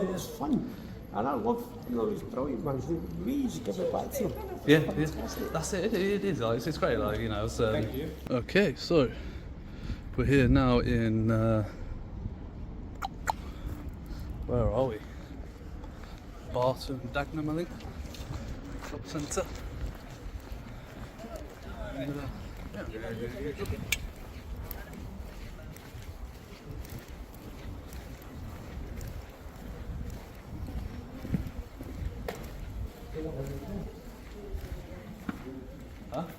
It's fun. And I love, these brilliant ones. We just give it back to them. Yeah, that's it. It is. It's great. Thank you. Okay, so we're here now in where are we? Barton Dagenham, I think. Job Centre. And,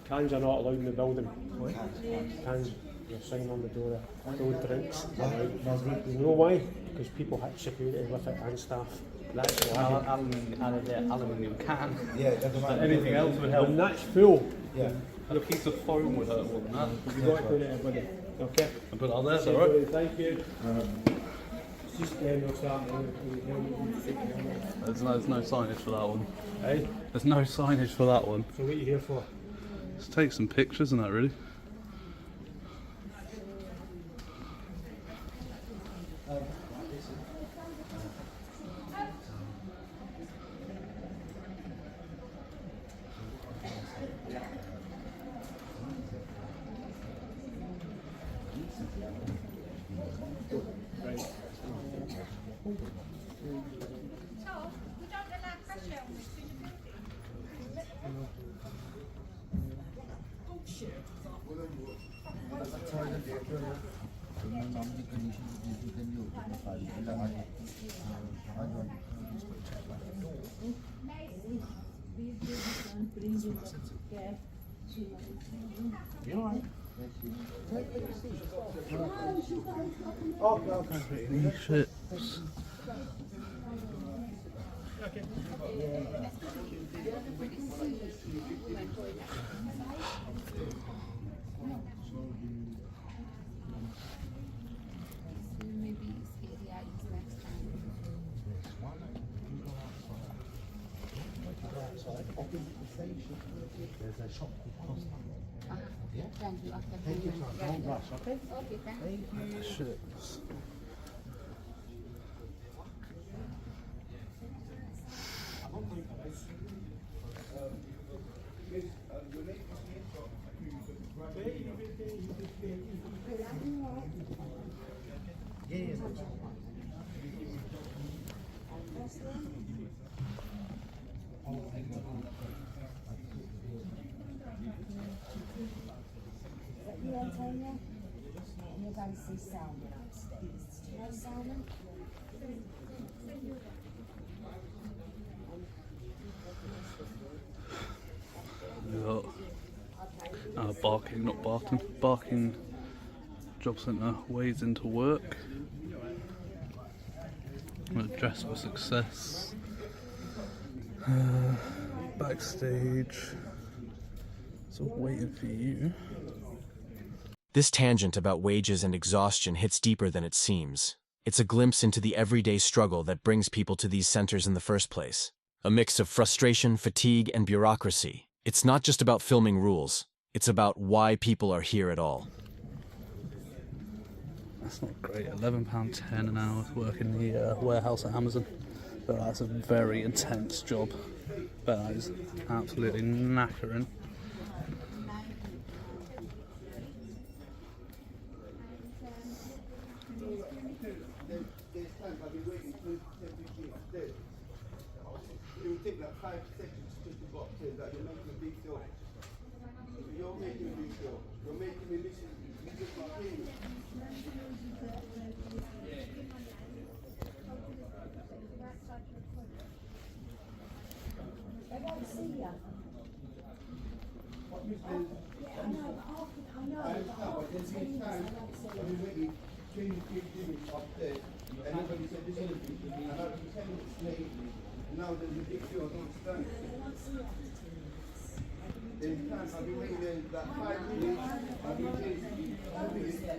Cans are not allowed in the building. What? Cans, you're sign on the door, no drinks. You know why? Because people hit security with it and staff. That's why. aluminium can. Yeah, it doesn't matter. Anything else would help. When that's full, Yeah. And a piece of foam would hurt more than that. you've got to put it in, buddy. Okay? And put it on there, is that right? Thank you. It's just no starting. There's no signage for that one. Hey, There's no signage for that one. so what are you here for? Let's take some pictures and that, really. Any ships? There's a shop called Costa. Yeah. Thank you. Thank you, sir. Don't rush, okay? Okay, thank you. Ships. You, Antonia? And you're going to see Salmon upstairs. Do you know Salmon? Barking Job Centre ways into work. Dress for success. Backstage. So waiting for you. This tangent about wages and exhaustion hits deeper than it seems. It's a glimpse into the everyday struggle that brings people to these centers in the first place. A mix of frustration, fatigue, and bureaucracy. It's not just about filming rules. It's about why people are here at all. That's not great. £11.10 an hour to work in the warehouse at Amazon. But that's a very intense job. But that is absolutely knackering. It will take like 5 seconds to go upstairs that you're making a big deal. You're making a big deal. You're making me listen. You just not hearing me. They won't see you. What you said, I know, I understand, but there's been times when we waited 20 minutes upstairs and nobody said this anything. And I've been 10 minutes late. And now there's a big deal. I don't understand. There's times I've been waiting there like 5 minutes. I've been waiting 2 minutes. I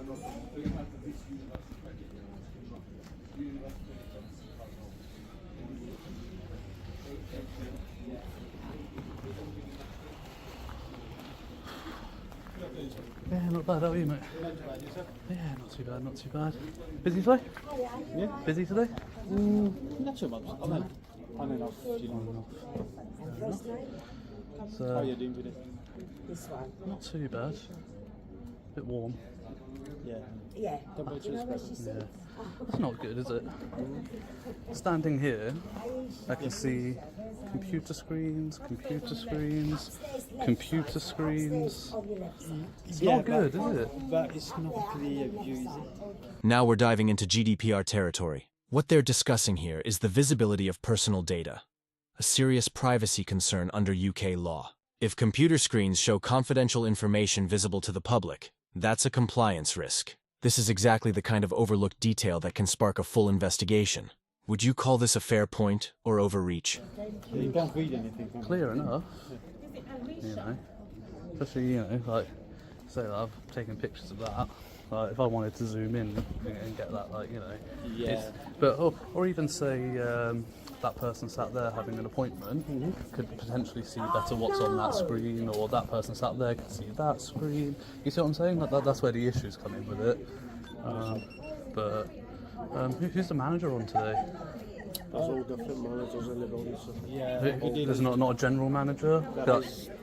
know. So you have to this Yeah, not not bad, how are you, mate? Yeah, not too bad, not too bad. Busy today? Yeah. Busy today? Not so much. On and off. So, How are you doing today? This one. not too bad. Bit warm. Yeah. Yeah. Temperature's You know where better. she Yeah. sits? That's not good, is it? Standing here, I can see computer screens, computer screens, computer screens. On your left side. It's not good, is it? But it's not a clear view, is it? Now we're diving into GDPR territory. What they're discussing here is the visibility of personal data, a serious privacy concern under UK law. If computer screens show confidential information visible to the public, that's a compliance risk. This is exactly the kind of overlooked detail that can spark a full investigation. Would you call this a fair point or overreach? You can't read anything. Can you? Clear enough. You know, especially, you know, like, say that I've taken pictures of that. Like, if I wanted to zoom in and get that, like, you know, Yeah. but or even say that person sat there having an appointment could potentially see better what's on that screen, or that person sat there could see that screen. You see what I'm saying? That's where the issues come in with it. But who's the manager on today? There's all different managers in the building, so There's not a general manager.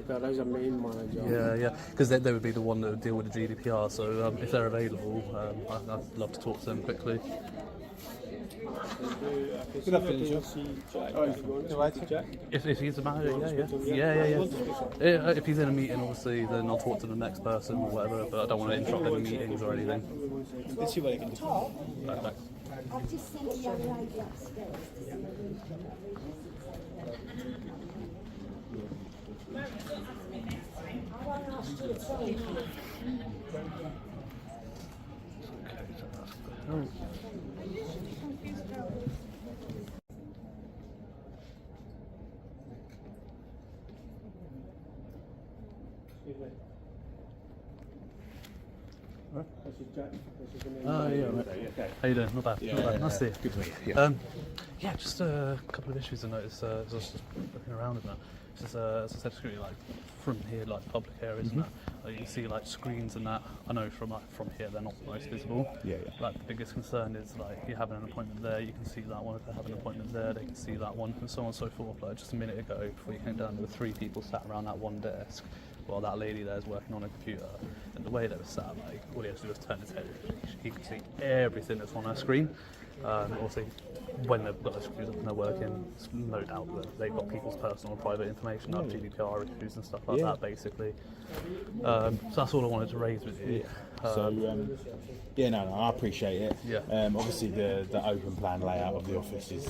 there is a main manager. Yeah, because they would be the one that would deal with the GDPR. So if they're available, I'd love to talk to them quickly. Good afternoon, sir. If he's the manager, yeah. If he's in a meeting, obviously, then I'll talk to the next person or whatever. But I don't want to interrupt any meetings or anything. Let's see what I can do. Perfect. I've just sent a young lady upstairs to see I won't ask you to tell me. This is Jack. This is the main Oh, yeah, right. How you doing? Not bad. Not bad. Nice to see you. Good to meet you. Yeah, just a couple of issues I noticed. I was just looking around at that. Just, as I said, security, like from here, like public areas and that, you see like screens and that. I know from here they're not the most visible. Yeah. Like the biggest concern is like you're having an appointment there, you can see that one. If they have an appointment there, they can see that one, and so on and so forth. Like just a minute ago, before you came down, there were 3 people sat around that one desk. While that lady there is working on a computer, and the way they were sat, like all he had to do was turn his head. He could see everything that's on her screen. Obviously, when they've got their screens up and they're working, it's no doubt that they've got people's personal and private information, like GDPR issues and stuff like that, basically. So that's all I wanted to raise with you. No, I appreciate it. Yeah. Obviously, the open plan layout of the office is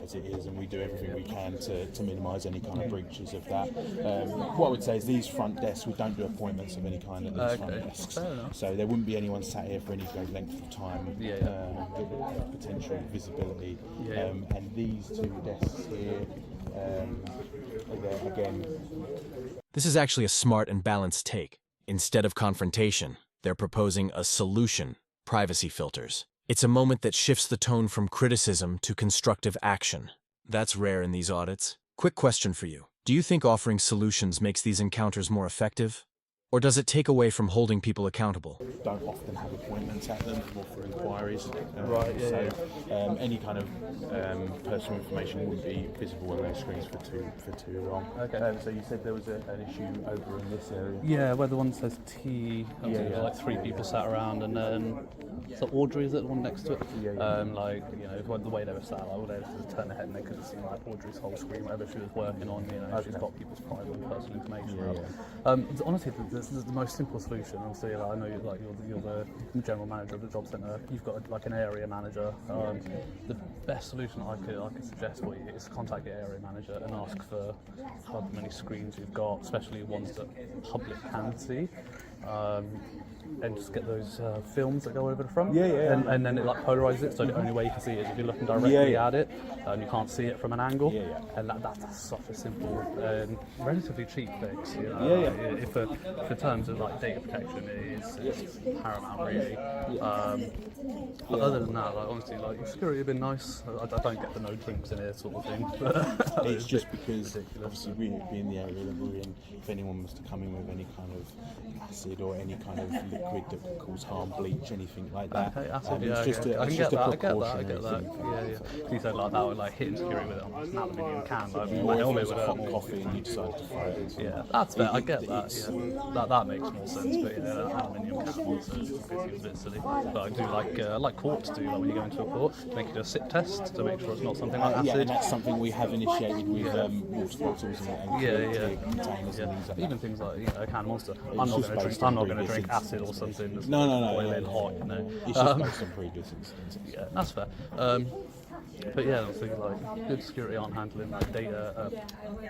as it is, and we do everything we can to minimise any kind of breaches of that. What I would say is these front desks, we don't do appointments of any kind at these front desks. Fair enough. So there wouldn't be anyone sat here for any great length of time. Potential visibility. And these 2 desks here, again. This is actually a smart and balanced take. Instead of confrontation, they're proposing a solution, privacy filters. It's a moment that shifts the tone from criticism to constructive action. That's rare in these audits. Quick question for you. Do you think offering solutions makes these encounters more effective? Or does it take away from holding people accountable? Don't often have appointments at them or for inquiries. Any kind of personal information wouldn't be visible on those screens for too long. Okay. So you said there was an issue over in this area? Yeah, where the one says T, like 3 people sat around, and then so Audrey, is it the one next to it? Like, you know, the way they were sat, like, they just turn their head and they could see like Audrey's whole screen, whatever she was working on. You know, she's got people's private and personal information. Honestly, this is the most simple solution. Obviously, like, I know you're the general manager of the job centre. You've got like an area manager. The best solution I could suggest for you is to contact your area manager and ask for however many screens you've got, especially ones that the public can see. and just get those films that go over the front. Yeah, yeah. And then it like polarizes it, so the only way you can see it is if you're looking directly at it, and you can't see it from an angle. Yeah, yeah. And that's such a simple, relatively cheap fix. You know? Yeah, yeah. If for terms of like data protection, it's paramount really. But other than that, like honestly, like security have been nice. I don't get the no drinks in here sort of thing. But It's just because obviously we being the area that we're in, if anyone was to come in with any kind of acid or any kind of liquid that could cause harm, bleach, anything like that, okay, acid, it's just a, I it's can just get a that. I get that. I precautionary get that. thing. Yeah. You said like that would like hitting security with it. It's an aluminium can. Like Or my if it helmet was would a hurt hot more. coffee and you decided to throw it. Yeah, that's fair. I get that. Yeah, that makes more sense. But yeah, aluminium can also is a bit silly. But I do like courts do. Like when you go into a court, make it a sip test to make sure it's not something like Yeah, and acid. that's something we have initiated with water bottles and clear containers and things like that. Even things like a can of Monster. It's I'm not just going to based drink. on I'm not going to previous drink acid or something that's No, boiling hot. You know. It's just based on previous instances. Yeah, that's fair. But yeah, things like good security aren't handling like data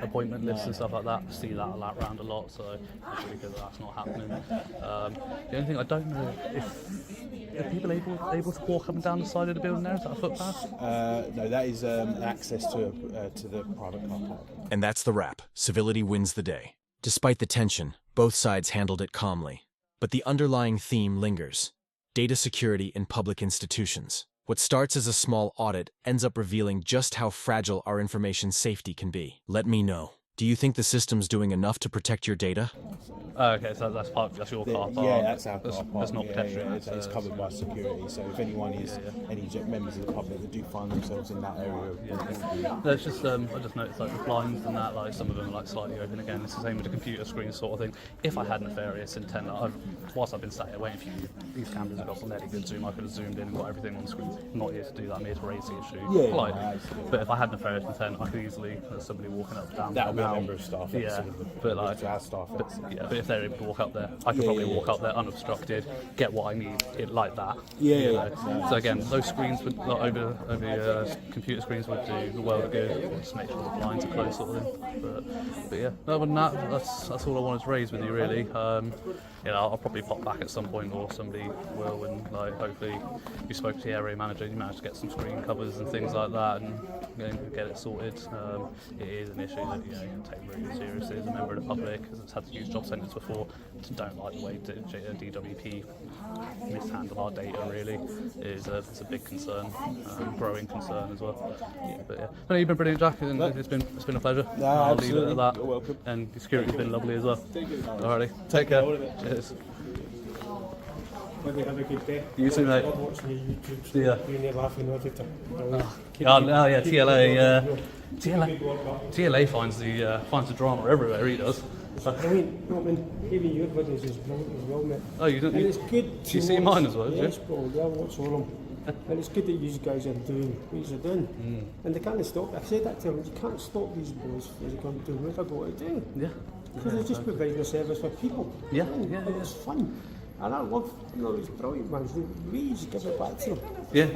appointment lists and stuff like that. See that around a lot, so it's really good that that's not happening. The only thing I don't know if are people able to walk up and down the side of the building there. Is that a footpath? No, that is access to the private car park. And that's the wrap. Civility wins the day. Despite the tension, both sides handled it calmly. But the underlying theme lingers. Data security in public institutions. What starts as a small audit ends up revealing just how fragile our information safety can be. Let me know. Do you think the system's doing enough to protect your data? Okay, so that's your car park. Yeah, that's our car park. That's not Yeah, pedestrian. it's covered by security. So if anyone is any members of the public that do find themselves in that area, No, it's just I just noticed like the blinds and that, like some of them are like slightly open again. It's the same with the computer screen sort of thing. If I had nefarious intent, whilst I've been sat here waiting for you, these cameras have got some really good zoom. I could have zoomed in and got everything on the screen. I'm not here to do that. I'm here to raise the issue. Yeah, politely. absolutely. But if I had nefarious intent, I could easily, there's somebody walking up and down. that'll be a now. member of staff. Yeah, but like, our staff. but if they're able to walk up there, I could probably walk up there unobstructed, get what I need, it like that. Yeah. So again, those screens would like, over computer screens would do the world of good. Just make sure the blinds are closed, sort of thing. But yeah, other than that, that's all I wanted to raise with you really. I'll probably pop back at some point, or somebody will, and like hopefully you spoke to the area manager, you managed to get some screen covers and things like that, and get it sorted. It is an issue that you take really seriously as a member of the public, because it's had to use job centres before. Don't like the way DWP mishandle our data. Really, it's a big concern, growing concern as well. But yeah, no, you've been brilliant, Jack, and it's been a pleasure. No, I'll leave it absolutely. at that. You're welcome. And the security's been lovely as well. Alrighty, take care. Cheers. Maybe have a good day. You too, mate. God watching your YouTube. Yeah. Doing your laughing auditor. Yeah, TLA finds the drama everywhere. He does. Even your videos is brilliant as well, mate. Oh, you don't. And it's good. Do you see mine as well? Yes, bro. Yeah, I watch all of them. And it's good that you guys are doing what you're doing. And they can't stop. I said that to them. You can't stop these boys from going to do what they're going to do. Yeah. Because they're just providing a service for people. Yeah, And it's fun. And I love, it's brilliant, man. We just give it back to them. Yeah.